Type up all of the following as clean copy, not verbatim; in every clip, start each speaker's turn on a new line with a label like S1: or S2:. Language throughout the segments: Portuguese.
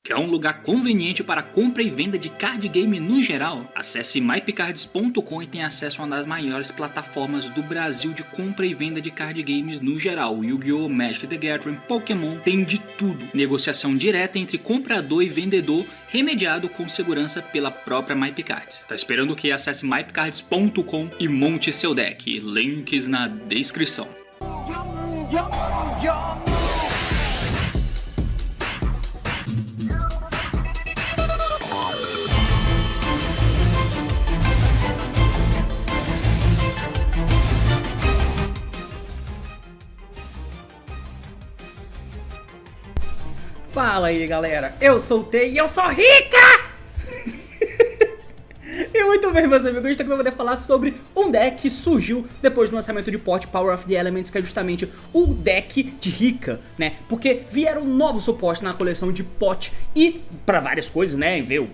S1: Quer um lugar conveniente para compra e venda de card game no geral? Acesse mypcards.com e tenha acesso a uma das maiores plataformas do Brasil de compra e venda de card games no geral. Yu-Gi-Oh!, Magic the Gathering, Pokémon, tem de tudo. Negociação direta entre comprador e vendedor, remediado com segurança pela própria MyPcards. Tá esperando o que? Acesse mypcards.com e monte seu deck. Links na descrição.
S2: Fala aí galera, eu sou o T e eu sou rica! E muito bem meus amigos, hoje eu vou poder falar sobre um deck que surgiu depois do lançamento de Pot Power of the Elements, que é justamente o deck de rica, né? Porque vieram novos suportes na coleção de Pot e para várias coisas, né? Veio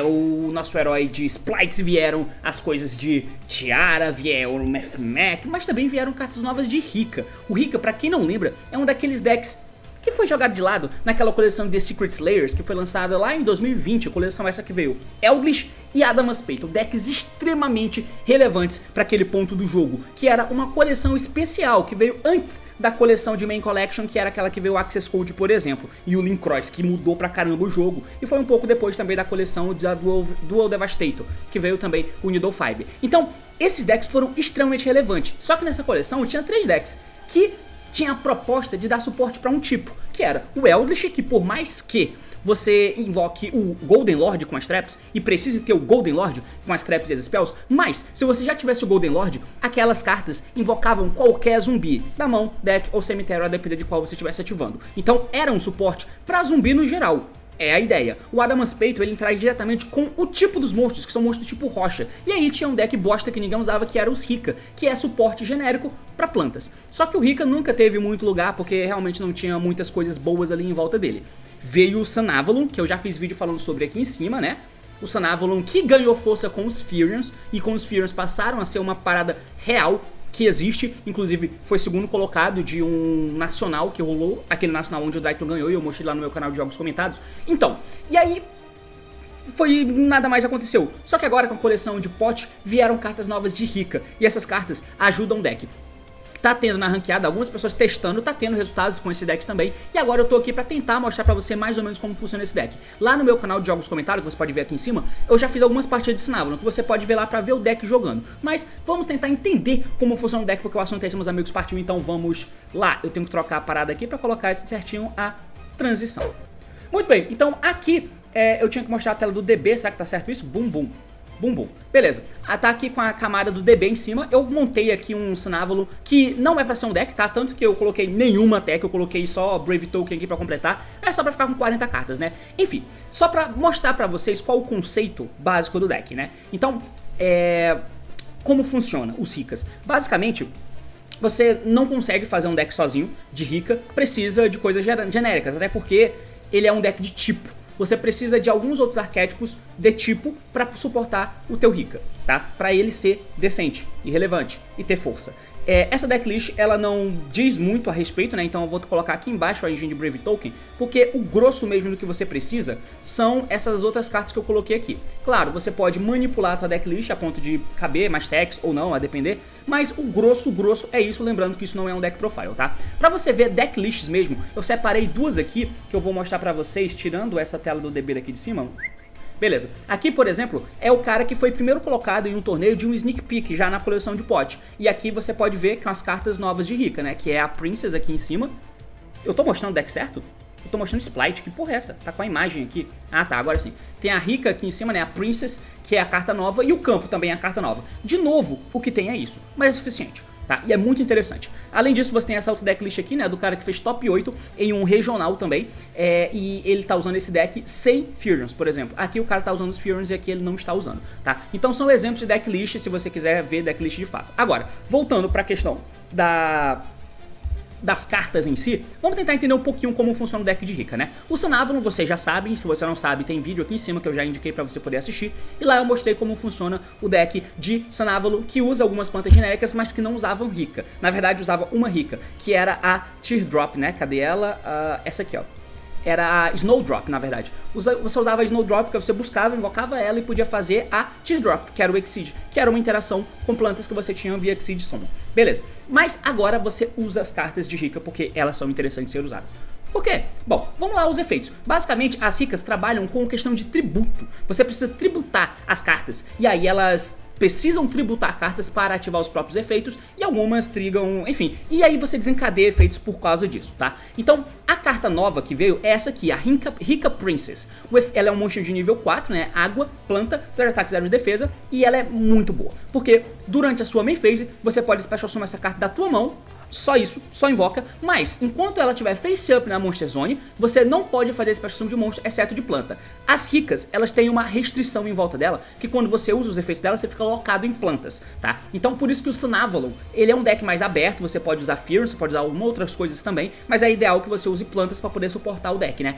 S2: o nosso herói de Sprites, vieram as coisas de Tiara, vieram o Mathmech, mas também vieram cartas novas de rica. O rica, pra quem não lembra, é um daqueles decks que foi jogado de lado naquela coleção The Secret Slayers que foi lançada lá em 2020, a coleção essa que veio Eldritch e Adamaspeito, decks extremamente relevantes para aquele ponto do jogo, que era uma coleção especial que veio antes da coleção de Main Collection, que era aquela que veio o Access Code, por exemplo, e o Link Cross, que mudou pra caramba o jogo, e foi um pouco depois também da coleção da Dual Devastator, que veio também o Needle Fiber. Então, esses decks foram extremamente relevantes, só que nessa coleção tinha 3 decks que tinha a proposta de dar suporte para um tipo, que era o Eldritch, que por mais que você invoque o Golden Lord com as traps e precise ter o Golden Lord com as traps e as spells, mas se você já tivesse o Golden Lord, aquelas cartas invocavam qualquer zumbi da mão, deck ou cemitério, a depender de qual você estivesse ativando. Então era um suporte para zumbi no geral. É a ideia. O Adamaspeito ele traz diretamente com o tipo dos monstros, que são monstros tipo rocha. E aí tinha um deck bosta que ninguém usava, que era os Rika, que é suporte genérico para plantas. Só que o Rika nunca teve muito lugar, porque realmente não tinha muitas coisas boas ali em volta dele. Veio o Sun Avalon, que eu já fiz vídeo falando sobre aqui em cima, né? O Sun Avalon que ganhou força com os Furions, e com os Furions passaram a ser uma parada real que existe, inclusive foi segundo colocado de um nacional que rolou, aquele nacional onde o Daito ganhou, e eu mostrei lá no meu canal de jogos comentados. Então, e aí nada mais aconteceu. Só que agora com a coleção de Pot vieram cartas novas de rica, e essas cartas ajudam o deck. Tá tendo na ranqueada, algumas pessoas testando, tá tendo resultados com esse deck também. E agora eu tô aqui pra tentar mostrar pra você mais ou menos como funciona esse deck. Lá no meu canal de jogos comentários, que você pode ver aqui em cima, eu já fiz algumas partidas de Sun Avalon, que você pode ver lá pra ver o deck jogando. Mas vamos tentar entender como funciona o deck, porque o assunto é esse, meus amigos, partiu, então vamos lá. Eu tenho que trocar a parada aqui pra colocar certinho a transição. Muito bem, então aqui eu tinha que mostrar a tela do DB, será que tá certo isso? Bum bum. Bum bum. Beleza, tá aqui com a camada do DB em cima. Eu montei aqui um Sun Avalon que não é pra ser um deck, tá? Tanto que eu coloquei nenhuma tech, eu coloquei só Brave Token aqui pra completar. É só pra ficar com 40 cartas, né? Enfim, só pra mostrar pra vocês qual o conceito básico do deck, né? Então, como funciona os ricas? Basicamente, você não consegue fazer um deck sozinho de rica, precisa de coisas genéricas, até porque ele é um deck de tipo. Você precisa de alguns outros arquétipos de tipo para suportar o teu Rika, tá? Para ele ser decente e relevante e ter força. Essa decklist ela não diz muito a respeito, né? Então eu vou colocar aqui embaixo a engine de Brave Token, porque o grosso mesmo do que você precisa são essas outras cartas que eu coloquei aqui. Claro, você pode manipular a tua decklist a ponto de caber mais techs ou não, a depender, mas o grosso é isso, lembrando que isso não é um deck profile, tá? Pra você ver decklists mesmo, eu separei duas aqui que eu vou mostrar pra vocês, tirando essa tela do DB daqui de cima. Beleza, aqui por exemplo é o cara que foi primeiro colocado em um torneio de um sneak peek já na coleção de Pot. E aqui você pode ver com as cartas novas de rica, né, que é a Princess aqui em cima. Eu tô mostrando o deck certo? Eu tô mostrando Splite, que porra é essa? Tá com a imagem aqui. Ah tá, agora sim. Tem a rica aqui em cima, né, a Princess, que é a carta nova, e o campo também é a carta nova. De novo, o que tem é isso, mas é suficiente. Tá? E é muito interessante. Além disso, você tem essa outra decklist aqui, né, do cara que fez top 8 em um regional também, e ele tá usando esse deck sem Furions, por exemplo. Aqui o cara tá usando os Furions e aqui ele não está usando, tá? Então são exemplos de decklist se você quiser ver decklist de fato. Agora, voltando pra questão das cartas em si, vamos tentar entender um pouquinho como funciona o deck de rica, né? O Sun Avalon vocês já sabem, se você não sabe tem vídeo aqui em cima que eu já indiquei pra você poder assistir, e lá eu mostrei como funciona o deck de Sun Avalon, que usa algumas plantas genéricas, mas que não usavam rica. Na verdade usava uma rica, que era a Teardrop, né? Cadê ela? Essa aqui, ó. era a Snowdrop, na verdade. Você usava a Snowdrop porque você buscava, invocava ela e podia fazer a Teardrop, que era o Exceed, que era uma interação com plantas que você tinha via Exceed Summon. Beleza, mas agora você usa as cartas de Rika porque elas são interessantes de ser usadas. Por quê? Bom, vamos lá os efeitos. Basicamente, as Rikas trabalham com questão de tributo. Você precisa tributar as cartas, e aí elas precisam tributar cartas para ativar os próprios efeitos, e algumas trigam, enfim. E aí você desencadeia efeitos por causa disso, tá? Então, a carta nova que veio é essa aqui, a Rika Princess. Ela é um monstro de nível 4, né? Água, planta, 0 ataque, 0 de defesa, e ela é muito boa. Porque durante a sua main phase, você pode special summon essa carta da tua mão, só isso, só invoca, mas enquanto ela tiver face up na Monster Zone, você não pode fazer special summon de monstro, exceto de planta. As Rikas, elas têm uma restrição em volta dela, que quando você usa os efeitos dela, você fica locado em plantas, tá? Então por isso que o Sunavalon, ele é um deck mais aberto, você pode usar Fear, você pode usar algumas outras coisas também, mas é ideal que você use plantas para poder suportar o deck, né?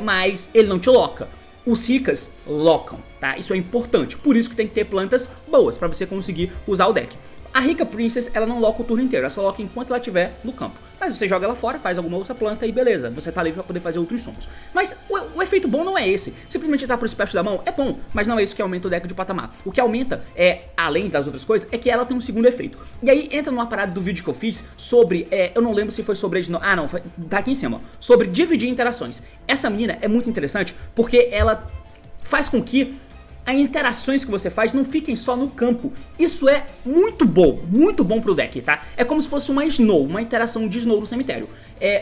S2: Mas ele não te loca. Os Rikas locam, tá? Isso é importante, por isso que tem que ter plantas boas para você conseguir usar o deck. A Rika Princess, ela não loca o turno inteiro, ela só loca enquanto ela estiver no campo. Mas você joga ela fora, faz alguma outra planta e beleza, você tá livre pra poder fazer outros sons. Mas o efeito bom não é esse. Simplesmente entrar pro special da mão é bom, mas não é isso que aumenta o deck de patamar. O que aumenta além das outras coisas, é que ela tem um segundo efeito. E aí entra numa parada do vídeo que eu fiz sobre, eu não lembro se foi sobre... tá aqui em cima, ó, sobre dividir interações. Essa menina é muito interessante porque ela faz com que as interações que você faz não fiquem só no campo. Isso é muito bom pro deck, tá? É como se fosse uma Snow, uma interação de Snow no cemitério.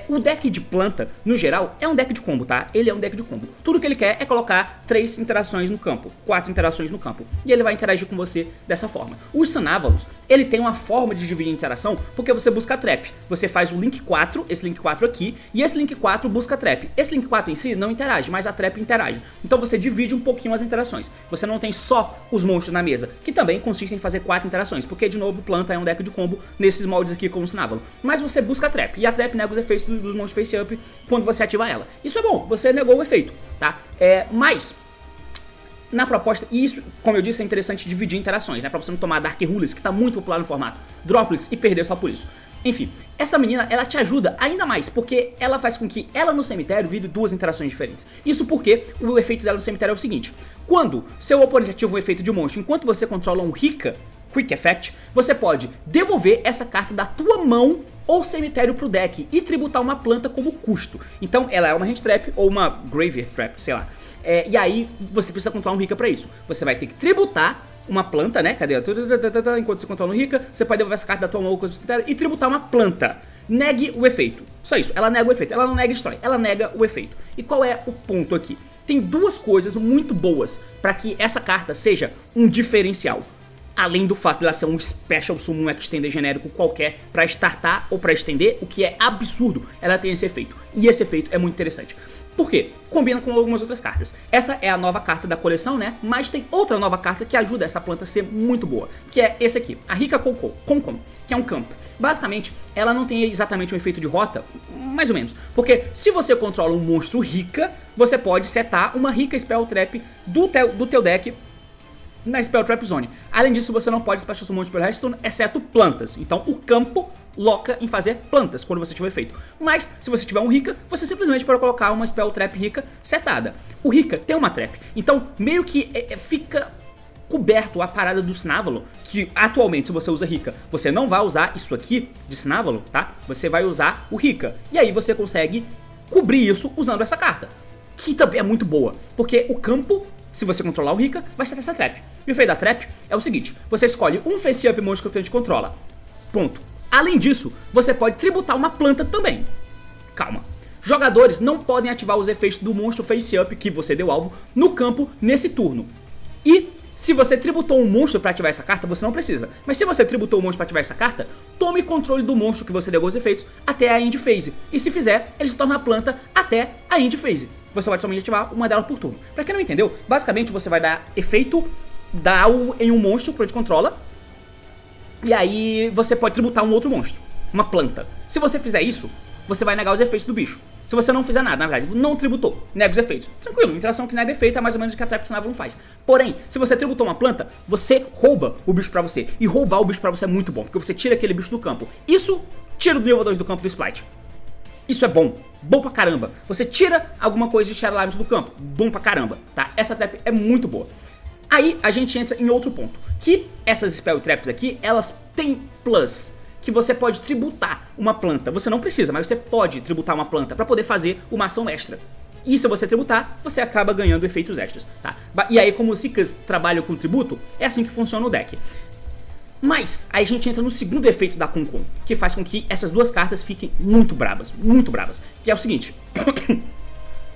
S2: O deck de planta, no geral, é um deck de combo, tá? Ele é um deck de combo. Tudo que ele quer é colocar 3 interações no campo, 4 interações no campo, e ele vai interagir com você dessa forma. Os Sunavalons, ele tem uma forma de dividir a interação, porque você busca a trap. Você faz o Link 4, esse Link 4 aqui, e esse Link 4 busca a trap. Esse Link 4 em si não interage, mas a trap interage. Então você divide um pouquinho as interações. Você não tem só os monstros na mesa, que também consistem em fazer 4 interações, porque de novo planta é um deck de combo nesses moldes aqui como o Sunavalon. Mas você busca a trap, e a trap nega os efeitos dos monstros face up quando você ativa ela. Isso é bom, você negou o efeito, tá? Mas na proposta, e isso, como eu disse, é interessante dividir interações, né? Pra você não tomar Dark Rulers, que tá muito popular no formato, Droplets, e perder só por isso. Enfim, essa menina, ela te ajuda ainda mais, porque ela faz com que ela no cemitério vire 2 interações diferentes. Isso porque o efeito dela no cemitério é o seguinte: quando seu oponente ativa um efeito de monstro, enquanto você controla um Rika Quick Effect, você pode devolver essa carta da tua mão ou cemitério pro deck e tributar uma planta como custo. Então ela é uma Hand Trap ou uma Graveyard Trap, sei lá. E aí você precisa controlar um Rika pra isso. Você vai ter que tributar uma planta, né? Cadê? Enquanto você controla um Rika, você pode devolver essa carta da tua mão ou cemitério e tributar uma planta. Negue o efeito. Só isso, ela nega o efeito. Ela não nega destrói, ela nega o efeito. E qual é o ponto aqui? Tem duas coisas muito boas para que essa carta seja um diferencial. Além do fato de ela ser um Special Summon Extender genérico qualquer pra startar ou pra estender, o que é absurdo, ela tem esse efeito. E esse efeito é muito interessante. Por quê? Combina com algumas outras cartas. Essa é a nova carta da coleção, né? Mas tem outra nova carta que ajuda essa planta a ser muito boa, que é esse aqui, a Rika Concon, que é um campo. Basicamente, ela não tem exatamente um efeito de rota, mais ou menos. Porque se você controla um monstro Rika, você pode setar uma Rika Spell Trap do teu deck na Spell Trap Zone. Além disso, você não pode Special Summon pelo Redstone, exceto plantas. Então o campo loca em fazer plantas quando você tiver efeito. Mas se você tiver um Rika, você simplesmente pode colocar uma Spell Trap Rika setada. O Rika tem uma trap, então meio que fica coberto a parada do Sunavalon, que atualmente se você usa Rika, você não vai usar isso aqui de Sunavalon, tá? Você vai usar o Rika. E aí você consegue cobrir isso usando essa carta, que também é muito boa, porque o campo, se você controlar o Rika, vai ser essa trap. E o efeito da trap é o seguinte: você escolhe um face up monstro que o oponente controla. Ponto. Além disso, você pode tributar uma planta também. Calma. Jogadores não podem ativar os efeitos do monstro face up que você deu alvo no campo nesse turno. E se você tributou um monstro para ativar essa carta, você não precisa. Mas se você tributou um monstro para ativar essa carta, tome controle do monstro que você deu os efeitos até a end phase. E se fizer, ele se torna a planta até a end phase. Você pode somente ativar uma delas por turno. Pra quem não entendeu, basicamente você vai dar efeito da alvo em um monstro que o oponente controla, e aí você pode tributar um outro monstro, uma planta. Se você fizer isso, você vai negar os efeitos do bicho. Se você não fizer nada, na verdade, não tributou, nega os efeitos. Tranquilo, interação que nega efeito é mais ou menos o que a Trap Sunavalon faz. Porém, se você tributou uma planta, você rouba o bicho pra você. E roubar o bicho pra você é muito bom, porque você tira aquele bicho do campo. Isso tira do nível 2 do campo do Splite. Isso é bom. Bom pra caramba. Você tira alguma coisa de Shadow Lives do campo. Bom pra caramba, tá? Essa trap é muito boa. Aí a gente entra em outro ponto. Que essas Spell Traps aqui, elas têm plus. Que você pode tributar uma planta. Você não precisa, mas você pode tributar uma planta pra poder fazer uma ação extra. E se você tributar, você acaba ganhando efeitos extras, tá? E aí, como os Seekers trabalham com tributo, é assim que funciona o deck. Mas aí a gente entra no segundo efeito da Concon, que faz com que essas duas cartas fiquem muito brabas, que é o seguinte.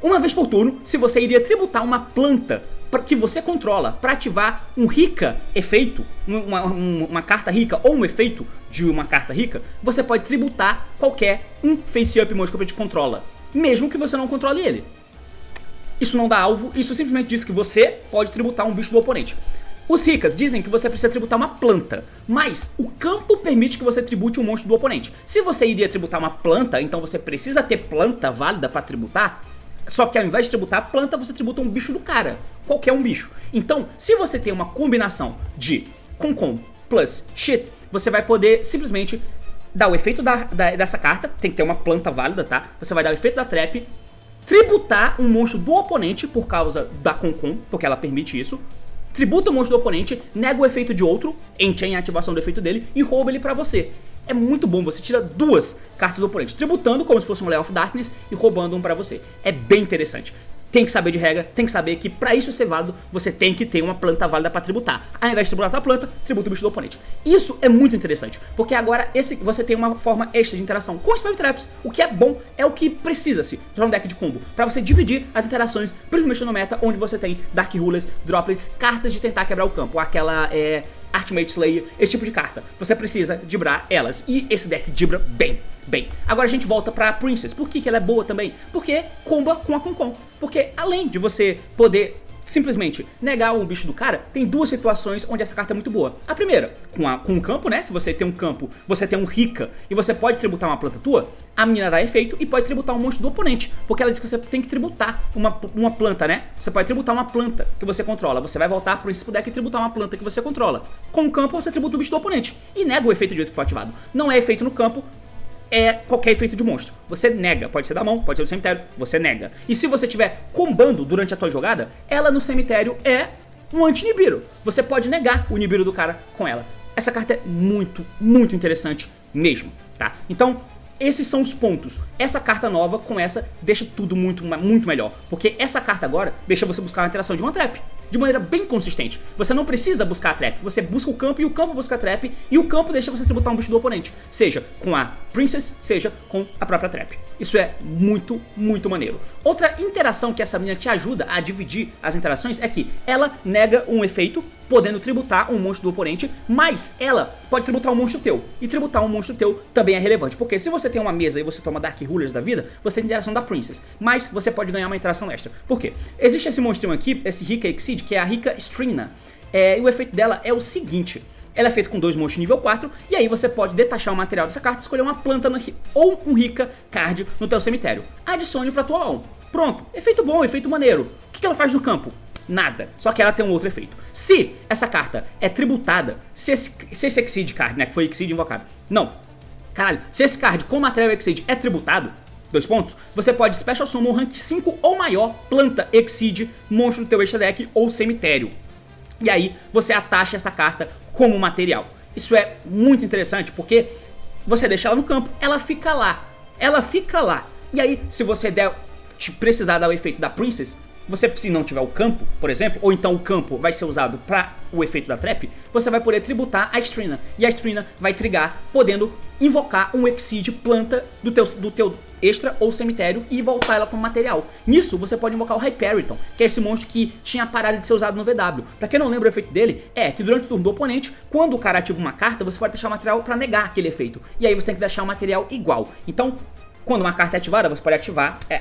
S2: Uma vez por turno, se você iria tributar uma planta que você controla para ativar um rica efeito, uma carta rica ou um efeito de uma carta rica, você pode tributar qualquer face-up monstro que a gente controla, mesmo que você não controle ele. Isso não dá alvo, isso simplesmente diz que você pode tributar um bicho do oponente. Os ricas dizem que você precisa tributar uma planta, mas o campo permite que você tribute um monstro do oponente. Se você iria tributar uma planta, então você precisa ter planta válida para tributar, só que ao invés de tributar a planta, você tributa um bicho do cara, qualquer um bicho. Então, se você tem uma combinação de Concon plus shit, você vai poder simplesmente dar o efeito dessa carta, tem que ter uma planta válida, tá? Você vai dar o efeito da trap, tributar um monstro do oponente por causa da Concon, porque ela permite isso, tributa o monstro do oponente, nega o efeito de outro, enchain a ativação do efeito dele e rouba ele pra você. É muito bom, você tira duas cartas do oponente, tributando como se fosse um Lair of Darkness e roubando um pra você. É bem interessante. Tem que saber de regra, tem que saber que pra isso ser válido, você tem que ter uma planta válida pra tributar. Ao invés de tributar a planta, tributa o bicho do oponente. Isso é muito interessante, porque agora você tem uma forma extra de interação com os Spell Traps. O que é bom é o que precisa-se para um deck de combo, pra você dividir as interações, principalmente no meta, onde você tem Dark Rulers, Droplets, cartas de tentar quebrar o campo, aquela Archmage Slayer, esse tipo de carta. Você precisa dibrar elas, e esse deck dibra bem. Agora a gente volta pra Princess. Por que ela é boa também? Porque comba com a Concon. Porque além de você poder simplesmente negar um bicho do cara, tem duas situações onde essa carta é muito boa. A primeira, com um campo, né? Se você tem um campo, você tem um rica e você pode tributar uma planta tua, a menina dá efeito e pode tributar um monstro do oponente. Porque ela diz que você tem que tributar uma planta, né? Você pode tributar uma planta que você controla. Você vai voltar pro princípio deck e tributar uma planta que você controla. Com o campo, você tributa o bicho do oponente e nega o efeito de jeito que foi ativado. Não é efeito no campo, é qualquer efeito de monstro. Você nega, pode ser da mão, pode ser do cemitério, você nega. E se você estiver combando durante a tua jogada, ela no cemitério é um anti-Nibiru. Você pode negar o Nibiru do cara com ela. Essa carta é muito interessante mesmo, tá? Então, esses são os pontos. Essa carta nova com essa deixa tudo muito melhor. Porque essa carta agora deixa você buscar uma interação de uma trap de maneira bem consistente. Você não precisa buscar a trap, você busca o campo e o campo busca a trap e o campo deixa você tributar um bicho do oponente, seja com a Princess, seja com a própria trap. Isso é muito maneiro. Outra interação que essa menina te ajuda a dividir as interações é que ela nega um efeito, podendo tributar um monstro do oponente, mas ela pode tributar um monstro teu. E tributar um monstro teu também é relevante, porque se você tem uma mesa e você toma Dark Rulers da vida, você tem interação da Princess, mas você pode ganhar uma interação extra. Por quê? Existe esse monstrinho aqui, esse Rika Exceed, que é a Rika Strina. E o efeito dela é o seguinte: ela é feita com 2 monstros nível 4, e aí você pode detachar o material dessa carta e escolher uma planta ou um Rika Card no teu cemitério. Adicione pra tua mão. Pronto, efeito bom, efeito maneiro. O que ela faz no campo? Nada, só que ela tem um outro efeito. Se essa carta é tributada, se esse Exceed card, né, que foi Exceed invocado, não, caralho, se esse card com material Exceed é tributado, 2 pontos, você pode Special Summon rank 5 ou maior, planta Exceed, monstro do teu extra deck ou cemitério. E aí você atacha essa carta como material. Isso é muito interessante porque você deixa ela no campo, ela fica lá. E aí, se você precisar dar o efeito da Princess, você, se não tiver o campo, por exemplo, ou então o campo vai ser usado para o efeito da trap, você vai poder tributar a Strina. E a Strina vai trigar, podendo invocar um Exceed planta do teu extra ou cemitério e voltar ela como material. Nisso, você pode invocar o Hyperiton, que é esse monstro que tinha parado de ser usado no VW. Pra quem não lembra o efeito dele, é que durante o turno do oponente, quando o cara ativa uma carta, você pode deixar o material para negar aquele efeito. E aí você tem que deixar o material igual. Então, quando uma carta é ativada, você pode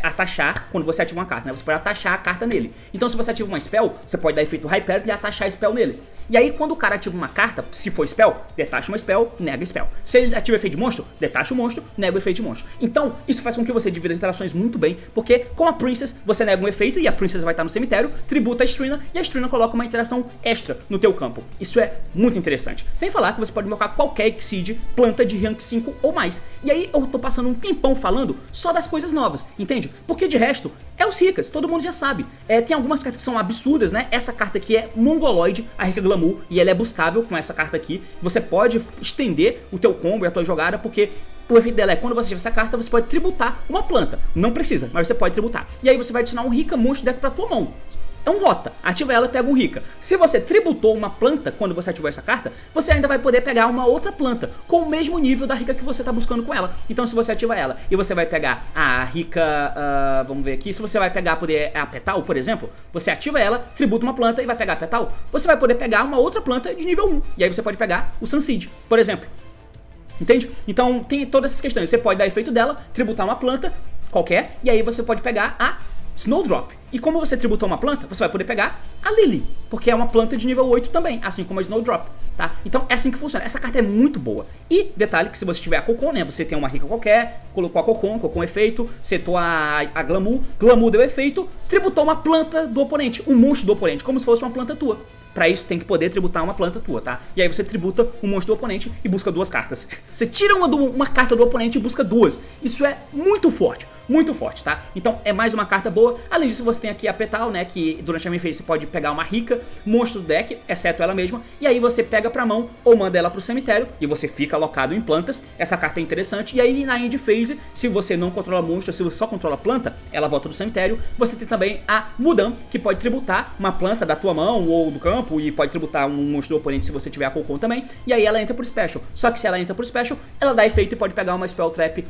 S2: atachar, quando você ativa uma carta, né? Você pode atachar a carta nele. Então se você ativa uma spell, você pode dar efeito Hyperiton e atachar a spell nele. E aí quando o cara ativa uma carta, se for spell, detacha uma spell, nega a spell. Se ele ativa efeito de monstro, detacha o monstro, nega o efeito de monstro. Então isso faz com que você divida as interações muito bem, porque com a Princess você nega um efeito e a Princess vai estar no cemitério, tributa a Strina e a Strina coloca uma interação extra no teu campo. Isso é muito interessante. Sem falar que você pode invocar qualquer Exceed planta de rank 5 ou mais. E aí eu tô passando um tempão falando falando só das coisas novas, entende? Porque de resto, é os ricas, todo mundo já sabe. Tem algumas cartas que são absurdas, né? Essa carta aqui é Mongoloid, a Rica Glamour, e ela é buscável com essa carta aqui. Você pode estender o teu combo e a tua jogada, porque o efeito dela é quando você tiver essa carta, você pode tributar uma planta. Não precisa, mas você pode tributar. E aí você vai adicionar um Rica Monstro Deck pra tua mão. É um rota, ativa ela e pega um Rica. Se você tributou uma planta quando você ativou essa carta, você ainda vai poder pegar uma outra planta com o mesmo nível da Rica que você está buscando com ela. Então se você ativa ela e você vai pegar a Rica, vamos ver aqui, se você vai pegar a Petal, por exemplo, você ativa ela, tributa uma planta e vai pegar a Petal, você vai poder pegar uma outra planta de nível 1. E aí você pode pegar o Sunseed, por exemplo. Entende? Então tem todas essas questões. Você pode dar efeito dela, tributar uma planta qualquer, e aí você pode pegar a Snowdrop. E como você tributou uma planta, você vai poder pegar a Lily, porque é uma planta de nível 8 também, assim como a Snowdrop, tá? Então é assim que funciona. Essa carta é muito boa. E detalhe que se você tiver a Cocon, né, você tem uma Rica qualquer, colocou a Cocon efeito, setou a Glamour, Glamour deu efeito, tributou uma planta do oponente, um monstro do oponente, como se fosse uma planta tua. Pra isso tem que poder tributar uma planta tua, tá? E aí você tributa um monstro do oponente e busca duas cartas. Você tira uma carta do oponente e busca duas. Isso é muito forte, tá? Então é mais uma carta boa. Além disso, você tem aqui a Petal, né? Que durante a main phase você pode pegar uma Rica, monstro do deck, exceto ela mesma. E aí você pega pra mão ou manda ela pro cemitério e você fica alocado em plantas. Essa carta é interessante. E aí na end phase, se você não controla monstro, se você só controla planta, ela volta do cemitério. Você tem também a Mudan, que pode tributar uma planta da tua mão ou do campo, e pode tributar um monstro do oponente se você tiver a Cocon também. E aí ela entra por Special. Só que se ela entra por Special, ela dá efeito e pode pegar uma Spell Trap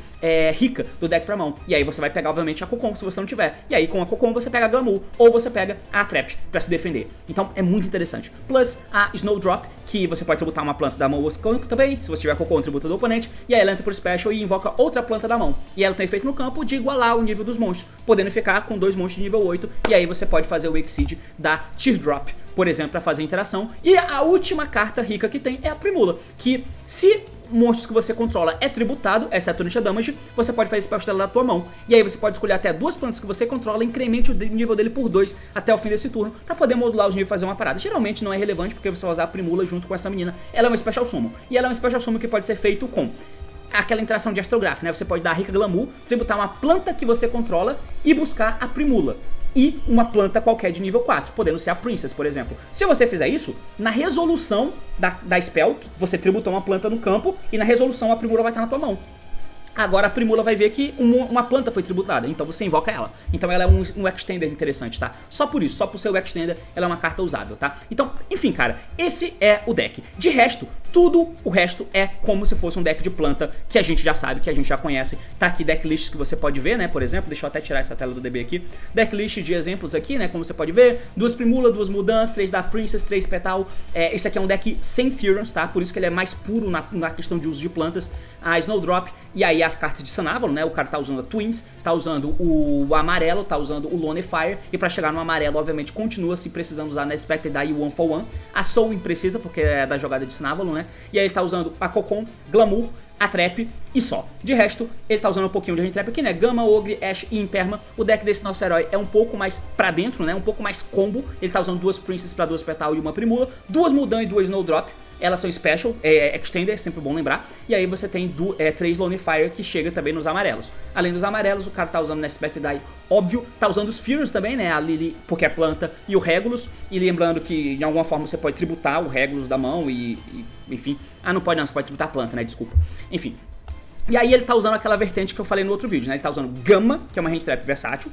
S2: Rica do deck pra mão. E aí você vai pegar obviamente a Cocon se você não tiver. E aí com a Cocon você pega a Glamour ou você pega a Trap pra se defender. Então é muito interessante. Plus a Snowdrop, que você pode tributar uma planta da mão ou campo também. Se você tiver a Cocon, tributa do oponente. E aí ela entra por Special e invoca outra planta da mão. E ela tem efeito no campo de igualar o nível dos monstros, podendo ficar com dois monstros de nível 8. E aí você pode fazer o Exceed da Teardrop, por exemplo, para fazer interação. E a última carta rica que tem é a Primula, que se monstros que você controla é tributado, exceto Torrential Damage, você pode fazer spell dela da tua mão. E aí você pode escolher até duas plantas que você controla, incremente o nível dele por 2 até o fim desse turno, para poder modular os níveis e fazer uma parada. Geralmente não é relevante, porque você vai usar a Primula junto com essa menina. Ela é uma Special Summon, e ela é uma Special Summon que pode ser feito com aquela interação de Astrograph, né? Você pode dar a Rica Glamour, tributar uma planta que você controla e buscar a Primula. E uma planta qualquer de nível 4, podendo ser a Princess, por exemplo. Se você fizer isso, na resolução da spell, você tributou uma planta no campo, e na resolução a Primula vai estar na tua mão. Agora a Primula vai ver que uma planta foi tributada, então você invoca ela. Então ela é um extender interessante, tá? Só por isso, só por ser o extender, ela é uma carta usável, tá? Então, enfim, cara, esse é o deck. De resto, tudo o resto é como se fosse um deck de planta que a gente já sabe, que a gente já conhece. Tá aqui decklists que você pode ver, né? Por exemplo, deixa eu até tirar essa tela do DB aqui. Decklist de exemplos aqui, né? Como você pode ver, 2 Primula, 2 Mudan, 3 da Princess, 3 Petal. Esse aqui é um deck sem Furions, tá? Por isso que ele é mais puro na questão de uso de plantas. A Snowdrop e aí as cartas de Sun-Avalon, né? O cara tá usando a Twins, tá usando o amarelo, tá usando o Lone Fire. E pra chegar no amarelo, obviamente, continua se precisando usar na Spectre da One for One. A Soul precisa, porque é da jogada de Sun-Avalon, né? E aí ele tá usando a Cocon, Glamour, a Trap e só. De resto, ele tá usando um pouquinho de Hand Trap aqui, né? Gama, Ogre, Ash e Imperma. O deck desse nosso herói é um pouco mais pra dentro, né? Um pouco mais combo. Ele tá usando 2 Princess pra 2 Petal e uma Primula, 2 Mudan e 2 Snowdrop. Elas são Special, Extender, é sempre bom lembrar. E aí você tem 3 Lone Fire que chega também nos amarelos. Além dos amarelos, o cara tá usando na Spectre Die, óbvio. Tá usando os Furions também, né? A Lily, porque é planta, e o Regulus. E lembrando que de alguma forma você pode tributar o Regulus da mão enfim. Ah, não pode não, você pode tributar a planta, né? Desculpa. Enfim. E aí ele tá usando aquela vertente que eu falei no outro vídeo, né? Ele tá usando Gama, que é uma Hand Trap versátil.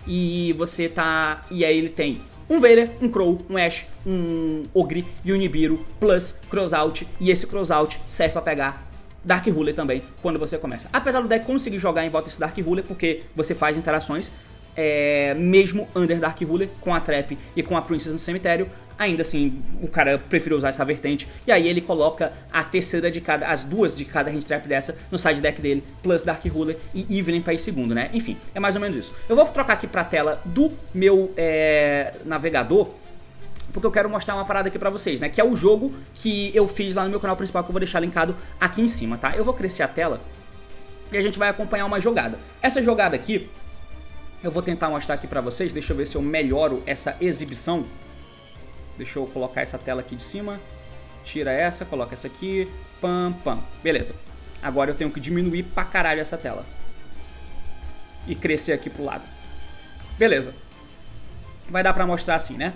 S2: E você tá... E aí ele tem um Veiler, um Crow, um Ash, um Ogre e um Nibiru, plus Crossout. E esse Crossout serve pra pegar Dark Ruler também, quando você começa. Apesar do deck conseguir jogar em volta desse Dark Ruler, porque você faz interações, mesmo under Dark Ruler, com a Trap e com a Princess no cemitério, ainda assim o cara preferiu usar essa vertente. E aí ele coloca a terceira de cada, as duas de cada Hand Trap dessa no side deck dele, plus Dark Ruler e Evelyn pra ir segundo, né? Enfim, é mais ou menos isso. Eu vou trocar aqui pra tela do meu navegador, porque eu quero mostrar uma parada aqui pra vocês, né? Que é o jogo que eu fiz lá no meu canal principal, que eu vou deixar linkado aqui em cima, tá? Eu vou crescer a tela e a gente vai acompanhar uma jogada. Essa jogada aqui, eu vou tentar mostrar aqui pra vocês. Deixa eu ver se eu melhoro essa exibição. Deixa eu colocar essa tela aqui de cima. Tira essa, coloca essa aqui. Pam, pam. Beleza. Agora eu tenho que diminuir pra caralho essa tela. e crescer aqui pro lado. Beleza. Vai dar pra mostrar assim, né?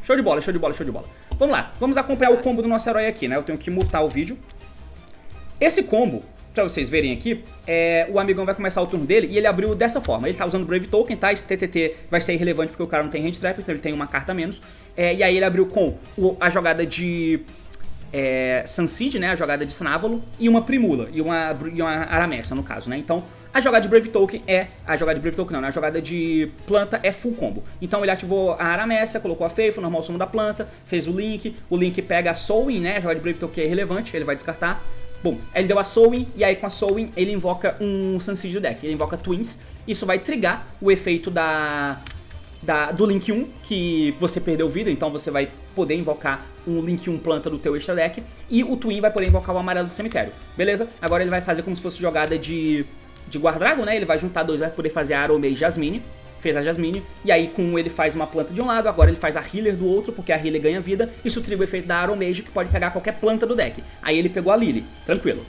S2: Show de bola, show de bola, show de bola. Vamos lá, vamos acompanhar o combo do nosso herói aqui, né? Eu tenho que mutar o vídeo. Esse combo, pra vocês verem aqui, o amigão vai começar o turno dele e ele abriu dessa forma. Ele tá usando Brave Token, tá? Esse TTT vai ser irrelevante porque o cara não tem Hand Trap, então ele tem uma carta a menos. E aí ele abriu com a jogada de Sunseed, né? A jogada de Snavolo e uma Primula e uma Aramessa, no caso, né? Então a jogada de Brave Token a jogada de Brave Token não, né? A jogada de planta é full combo. Então ele ativou a Aramessa, colocou a Faithful, normal sumo da planta, fez o Link pega a Sowing, né? A jogada de Brave Token é irrelevante, ele vai descartar. Bom, ele deu a Sowing, e aí com a Sowing ele invoca um Sunseed do deck, ele invoca Twins. Isso vai trigar o efeito do Link 1, que você perdeu vida, então você vai poder invocar um Link 1 planta do teu extra deck. E o Twin vai poder invocar o amarelo do cemitério, beleza? Agora ele vai fazer como se fosse jogada de Guardragon, né? Ele vai juntar dois, vai poder fazer a Aromei e Jasmine. Fez a Jasmine, e aí com ele faz uma planta de um lado, agora ele faz a Healer do outro, porque a Healer ganha vida. Isso triga o efeito da Aromage, que pode pegar qualquer planta do deck. Aí ele pegou a Lily, tranquilo.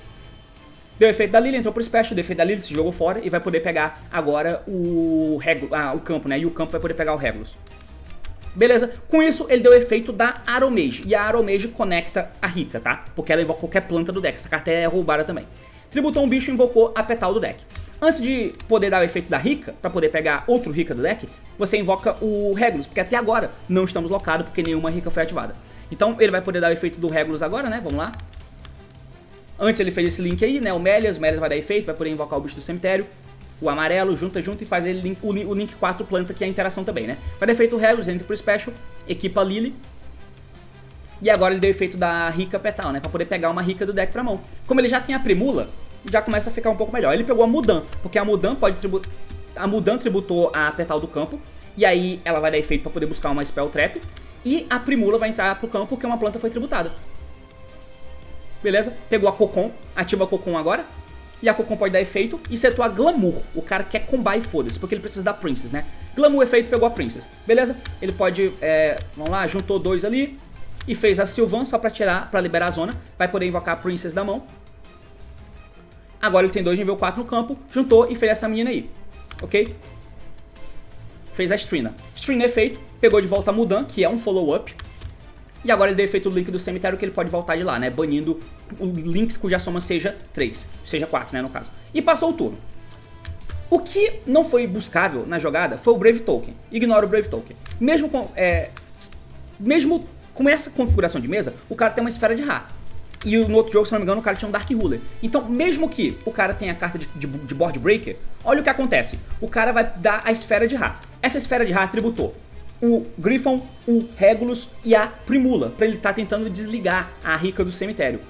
S2: Deu o efeito da Lily, entrou pro Special, deu o efeito da Lily, se jogou fora e vai poder pegar agora o campo, né? E o campo vai poder pegar o Regulus. Beleza, com isso ele deu o efeito da Aromage, e a Aromage conecta a Rika, tá? Porque ela invoca qualquer planta do deck, essa carta é roubada também. Tributou um bicho e invocou a Petal do deck. Antes de poder dar o efeito da Rika, para poder pegar outro Rika do deck, você invoca o Regulus, porque até agora não estamos locados porque nenhuma Rika foi ativada. Então ele vai poder dar o efeito do Regulus agora, né? Vamos lá. Antes ele fez esse link aí, né? O Melias vai dar efeito, vai poder invocar o bicho do cemitério. O amarelo, junta e faz ele o link 4 planta, que é a interação também, né? Vai dar efeito o Regulus, entra pro Special, equipa a Lily. E agora ele deu o efeito da Rika Petal, né? Pra poder pegar uma Rika do deck pra mão. Como ele já tem a Primula, já começa a ficar um pouco melhor. Ele pegou a Mudan, porque a Mudan tributou a Petal do campo, e aí ela vai dar efeito pra poder buscar uma Spell Trap, e a Primula vai entrar pro campo porque uma planta foi tributada. Beleza? Pegou a Cocon, ativa a Cocon agora, e a Cocon pode dar efeito, e setou a Glamour. O cara quer combar e foda-se, porque ele precisa da Princess, né? Glamour efeito, pegou a Princess. Beleza? Ele pode, vamos lá, juntou dois ali, e fez a Sylvan só pra liberar a zona. Vai poder invocar a Princess da mão. Agora ele tem 2 nível 4 no campo, juntou e fez essa menina aí, ok? Fez a Strina. Strina efeito, pegou de volta a Mudan, que é um follow-up. E agora ele deu efeito do Link do cemitério, que ele pode voltar de lá, né? Banindo links cuja soma seja 3, seja 4, né, no caso. E passou o turno. O que não foi buscável na jogada foi o Brave Token. Ignora o Brave Token. Mesmo com essa configuração de mesa, o cara tem uma esfera de Ra. E no outro jogo, se não me engano, o cara tinha um Dark Ruler. Então, mesmo que o cara tenha a carta de Board Breaker, olha o que acontece. O cara vai dar a esfera de Ra. Essa esfera de Ra tributou o Griffon, o Regulus e a Primula, pra ele estar tentando desligar a Rika do cemitério.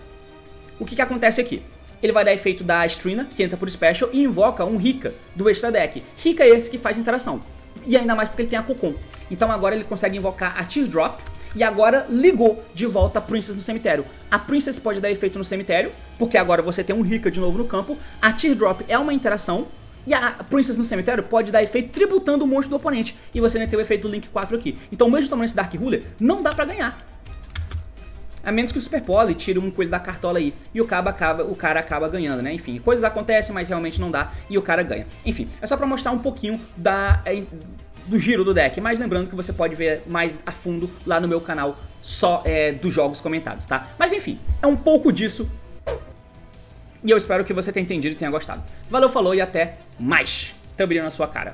S2: O que acontece aqui? Ele vai dar efeito da Strina, que entra por Special, e invoca um Rika do extra deck. Rika é esse que faz interação. E ainda mais porque ele tem a Cocon. Então agora ele consegue invocar a Teardrop, e agora ligou de volta a Princess no cemitério. A Princess pode dar efeito no cemitério, porque agora você tem um Rika de novo no campo. A Teardrop é uma interação, e a Princess no cemitério pode dar efeito tributando o monstro do oponente. E você ainda tem o efeito do Link 4 aqui. Então mesmo tomando esse Dark Ruler, não dá pra ganhar. A menos que o Super Poly tire um coelho da cartola aí, e o cara acaba ganhando, né? Enfim, coisas acontecem, mas realmente não dá, e o cara ganha. Enfim, é só pra mostrar um pouquinho do giro do deck, mas lembrando que você pode ver mais a fundo lá no meu canal só dos jogos comentados, tá? Mas enfim, é um pouco disso, e eu espero que você tenha entendido e tenha gostado. Valeu, falou e até mais! Também na sua cara.